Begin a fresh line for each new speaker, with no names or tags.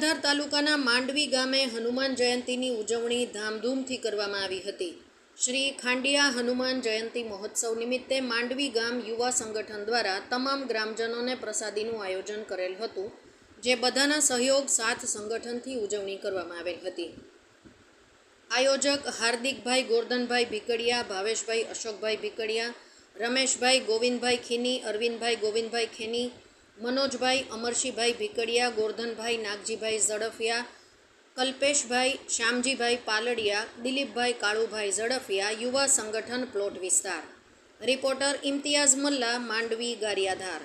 ગારિયાધાર તાલુકાના માંડવી ગામે હનુમાન જયંતીની ઉજવણી ધામધૂમથી કરવામાં આવી હતી। શ્રી ખાંડિયા હનુમાન જયંતી મહોત્સવ નિમિત્તે માંડવી ગામ યુવા સંગઠન દ્વારા તમામ ગ્રામજનોને પ્રસાદીનું આયોજન કરેલ હતું, જે બધાના સહયોગ સાથ સંગઠનથી ઉજવણી કરવામાં આવેલ હતી। આયોજક હાર્દિકભાઈ ગોરધનભાઈ ભીકડિયા, ભાવેશભાઈ અશોકભાઈ ભીકડિયા, રમેશભાઈ ગોવિંદભાઈ ખીની, અરવિંદભાઈ ગોવિંદભાઈ ખેની, મનોજભાઈ અમરશીભાઈ ભીકડિયા, ગોરધનભાઈ નાગજીભાઈ ઝડફિયા, કલ્પેશભાઈ શ્યામજીભાઈ પાલડિયા, દિલીપભાઈ કાળુભાઈ ઝડફિયા, યુવા સંગઠન પ્લોટ વિસ્તાર। રિપોર્ટર ઇમ્તિયાઝ મલ્લા, માંડવી ગારિયાધાર।